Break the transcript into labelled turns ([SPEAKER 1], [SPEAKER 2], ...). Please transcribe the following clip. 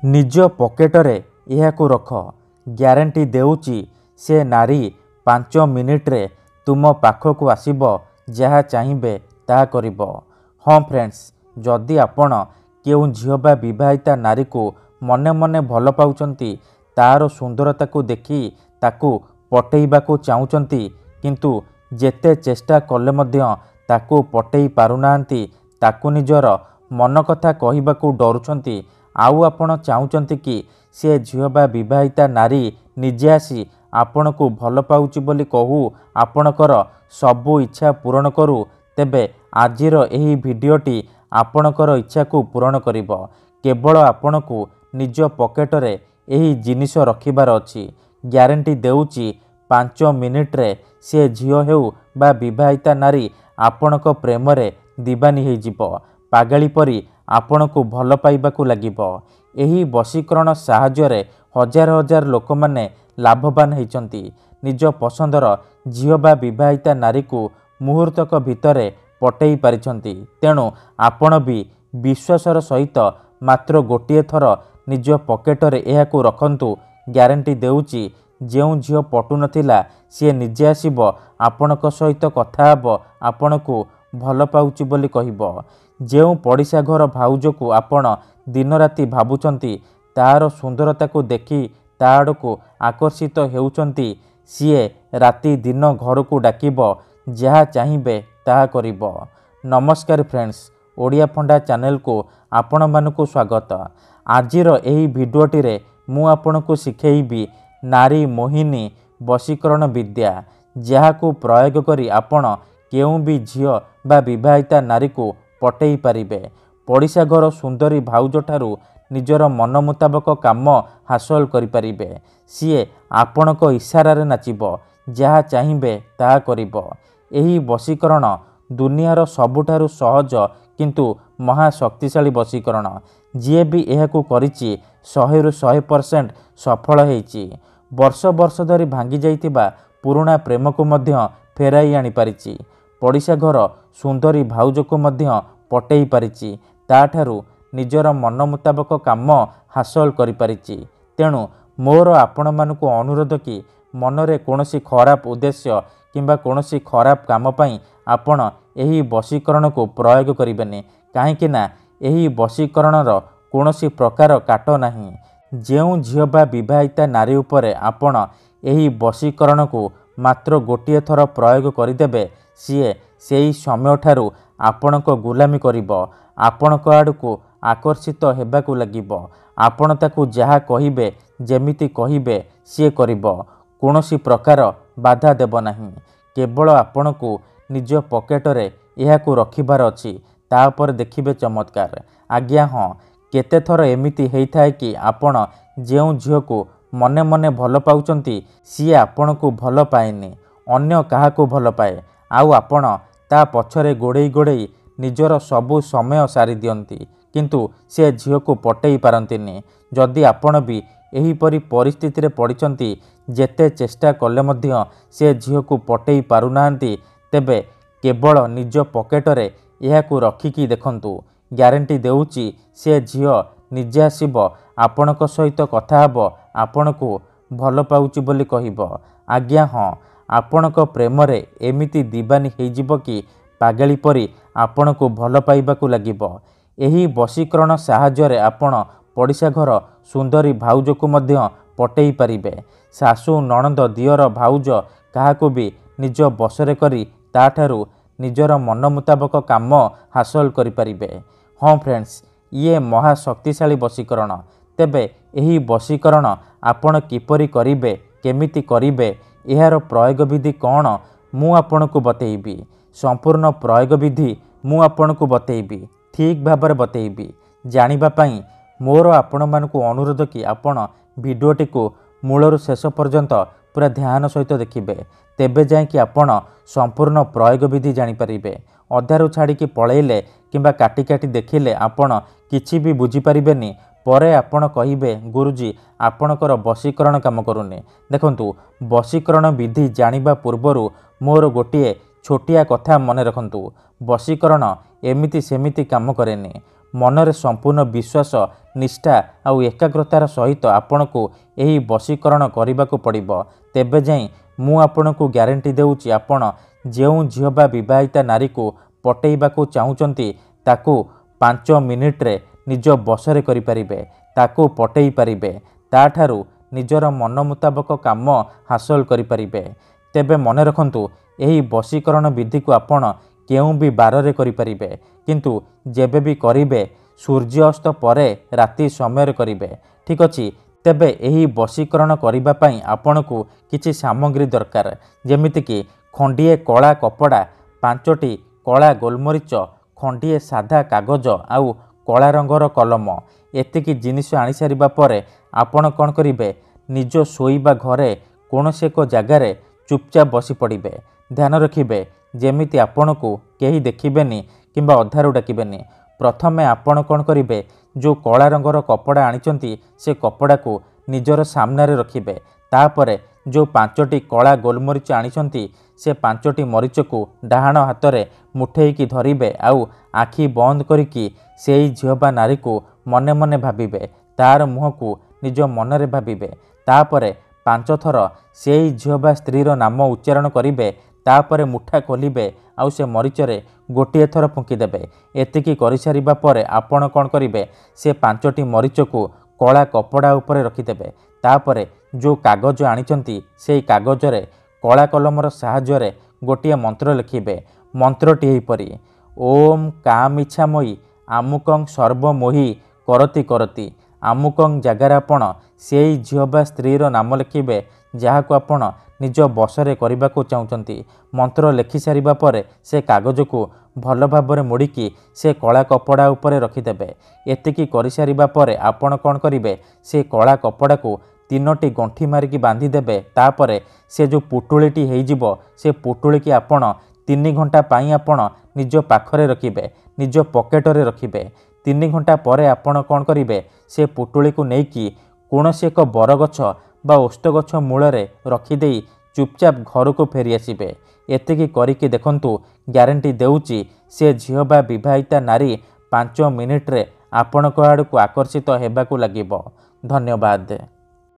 [SPEAKER 1] निज पॉकेटरे यहाकू रख ग्यारंटी देउची से नारी 5 मिनिट्रे तुम पाखकू आसीब जहाँ चाहिए ताहा करिब। हाँ फ्रेंड्स, जदि आपण केउ झियो बा विवाहिता नारी को मने मने भल पाउचंती, तार सुंदरता को देखी ताकू पटेइबाकू चाहूचंती, किंतु जेते चेष्टा कले मध्य ताकू पटेई पारुनांती, ताकू निजर मन कथा कहिबाकू डरुचंती, आउ आपण चाहूचंती कि से झियो बा विवाहिता नारी निजे आसी आपण को भल पाउची बोली कहू आपणकर सबु इच्छा पूरण करू, तेबे आजिर एही भिडियोटी आपणकर इच्छा को पूरण करिब। केवल आपण को निज पॉकेटरे एही जिनिस रखिबार अछि। ग्यारंटी देउची 5 मिनिट्रे से झियो हेउ बा विवाहिता नारी आपणक प्रेमरे दीवानी हो जिवो, पागली परी आपण को भल पाइबाकू लागिबो। एही वशीकरण साहाय्य हजार हजार लोक माने लाभवान होइचंती। निज पसंदर झियो बा विवाहिता नारी को मुहूर्तक भितरे पटेई पारिछंती। तेणु आपण भी विश्वासर सहित मात्र गोटिए थर निज पॉकेटरे एहाकू रखंतु। ग्यारंटी देउची जेउ झियो पटु नथिला सी निजे आसीब आपणक सहित कथा हेब, आपण को भल पाउची बोली कहिबो। जेउ पड़िशा घर भाउज को आपण दिन राति भाबुचंती, तार सुंदरता को देखी ता आड़कू आकर्षित हेउचंती, सीए राति दिन घर को डाकिब, जहाँ चाहिए ताहा करिब। नमस्कार फ्रेंड्स, ओडिया फंडा चैनल को आपण मानकु स्वागत। आजिर एही भिडियोटी रे मु आपनकु शिखेइबी नारी मोहिनी वशीकरण विद्या, जहाकू प्रयोग करी आपण केउ भी झियो बा विवाहिता नारी को पटेई पारिबे। पड़िशा घर सुंदरी भाउज ठारू निजर मन मुताबक काम हासिल करि पारिबे। सीए आपणक इशारारे नाचिब, जहाँ चाहिए ताहा करिब। एही वशीकरण दुनियार सबुठारु सहज किंतु महाशक्तिशाली वशीकरण। जी भी एहाकू करिछि 100 ରୁ 100% सफल होइछि। वर्ष वर्ष धरी भांगी जाइतिबा पुराणा प्रेम को मध्य फेराई आनी पारिछि। पड़िशा घर सुंदरी भाउज को मध्य पटेई पारिछि, ताठारू निजर मन मुताबक काम हासिल करि पारिछि। तेणु मोर आपण मानकु अनुरोध कि मनरे कोनोसी खराब उद्देश्य किंबा कोनोसी खराब काम पई आपण एही वशीकरण को प्रयोग करिबेनी, काहेकि ना एही वशीकरणर कोनोसी प्रकार काट नाही। जेउ झियो बा विवाहिता नारी उपरे आपण एही वशीकरण को मात्र गोटिए थर प्रयोग करिदेबे, सीए सेही समय ठारू आपणक गुलामी करिब, आपणक आड़कू आकर्षित हेबाकू लागिब। आपण ताकू जहा कहिबे जेमिति कहिबे सीए करिब, कोनोसी प्रकार बाधा देब नाही। केवल आपणकू निज पॉकेटरे एहाकू रखिबार अछि, ता उपर देखिबे चमत्कार। आज्ञा हाँ, केते थर एमिति हेइथाय कि आपण जेउ झियो को मने मने भल पाउचंती, सीए आपण को भल पाएनी, अन्य काहाकू भल पाए, आउ आपण ता पछरे गोड़ेई गोड़ेई निजर सबु समय सारी दियंती, किंतु से झियो को पटेई पारंतिनी। जदि आपण भी एहीपरि परिस्थिति रे पड़िचंती, जेते चेष्टा कले मध्य से झियो को पटेई पारुनांती, तेबे केवल निज पॉकेटरे एहाकू रखिकी देखंतु। ग्यारंटी देउची से झियो निजे आसीब आपणक सहित कथा हेब, आपण को भल पाउची बोली कहिब। आज्ञा हाँ, आपणक प्रेमरे एमिति दीवानी हेजिब कि पागली परी आपण को भल पाइबाकू लागिब। एही वशीकरण साहाय्य आपण पड़िशा घर सुंदरी भाउज को मध्य पटेई पारिबे। सासू नणंद दियर भाउज काहाकू भी निज बसरे करी ताठारू निजर मन मुताबक काम हासिल करि पारिबे। हाँ फ्रेंड्स, ये महाशक्तिशाली वशीकरण। तेबे एही वशीकरण आपण किपरि करिबे, केमिति करिबे, एहार प्रयोग विधि कौन मु आपनकु बतेइबी। संपूर्ण प्रयोग विधि मु आपनकु बतेइबी, ठीक भाबरे बतेइबी। जानिबा पई मोर आपण मानकु अनुरोध कि आपण भिडियोटी को मूलरु शेष पर्यंत पूरा ध्यान सहित देखिबे, तेबे जाय कि आपण संपूर्ण प्रयोग विधि जानि परिबे। अधारु छाड़ी कि पळेइले किंबा काटी काटी देखिले आपण किछि भी बुझी परिबेनी। परे आपण कहिबे गुरुजी आपणकर वशीकरण काम करूनी। देखंतु, वशीकरण विधि जानिबा पूर्वरु मोर गोटिए छोटिया कथा मने रखंतु। वशीकरण एमिति सेमिति काम करेनी। मनरे संपूर्ण विश्वास निष्ठा आउ एकाग्रतार सहित आपणको एही वशीकरण करने को पड़िबो। तेबे जाई मु आपणको ग्यारंटी देउची आपण जेउ झियो बा विवाहिता नारी को पटेइबाकू चाहुचंती ताकू 5 मिनिट रे निज बसरे करि परिबे, ताकू पटेई परिबे, ताठारू निजर मन मुताबक काम हासिल करि परिबे। तेबे मने रखंतु एही वशीकरण विधि को आपण केउ भी बार रे करि परिबे, किंतु जेबे भी करिबे सूर्यास्त परे राति समय रे करिबे। ठीक अछि। तेबे एही वशीकरण करिबा पई आपणकू किछि सामग्री दरकार, जेमिति कि खंडिए कला कपड़ा, 5टी कला गोलमरीच, खंडिए साधा कागज आउ कला रंगर कलम। एतिकी जिनिस आनी सारिबा परे आपण कौन करिबे, निज शोइबा घरे कौनसी एक जगार चुपचाप बसी पड़िबे। ध्यान रखिबे जेमिति आपणकू केही देखिबेनी किंबा अधारू डाकिबेनी। प्रथमे आपण कौन करिबे, जो कला रंगर कपड़ा आनिचंती से कपड़ा को निजर सामने रखिबे। तापरे जो 5टी कला गोलमरीच आनिचंती से 5टी मरीच को डाहाण हाथ में मुठेईकी धरिबे आउ आखि बंद करिकी सेई झियो बा नारी को मने मने भाबिबे, तार मुह को निज मनरे भाबिबे। तापरे 5 थर सेई झियो बा स्त्रीर नाम उच्चारण करिबे। तापरे मुठा खोलिबे आउ से मरीचरे गोटिए थर फुंकी देबे। एतिकी करि सारिबा परे आपण कोन करिबे, से 5टी मरीच को कला कपड़ा उपरे रखिदेबे। तापरे जो कागज आनिचंती सेई कागजरे कला कलमर साहाय्य गोटिए मंत्र लिखिबे। मंत्रटी एहिपरि, ओम कामिच्छामयी आमुकं सर्वमोही करती करती। आमुकं जगार आपण सेई झियो बा स्त्रीर नाम लिखिबे जहाको आपण निज बसरे करने को चाहते। मंत्र लिखि सारिबा परे से कागज को भल भाव मोड़िकी से कला कपड़ा उपरे रखिदेबे। एतिकी करि सारिबा परे आपण कौन करिबे, से कला कपड़ा को 3टी गंठी मारिकी बांधिदेबे। तापरे से जो पुटुलीटी होइजिबो से पुटुली की आपण 3 घंटा पाई आपण निज पाखरे रखिबे, निज पकेटरे रखिबे। 3 घंटा परे आपण कौन करिबे, से पुटुली को नेइकी कौनसी एक बरगछ बा ओष्ट गछ मूलरे रखिदेई चुपचाप घर को फेरी आसिबे। एतिकी करिकी देखंतु, ग्यारंटी देउची से झियो बा विवाहिता नारी 5 मिनिट रे आपणक आड़ को आकर्षित हेबाकू लागिबो। धन्यवाद।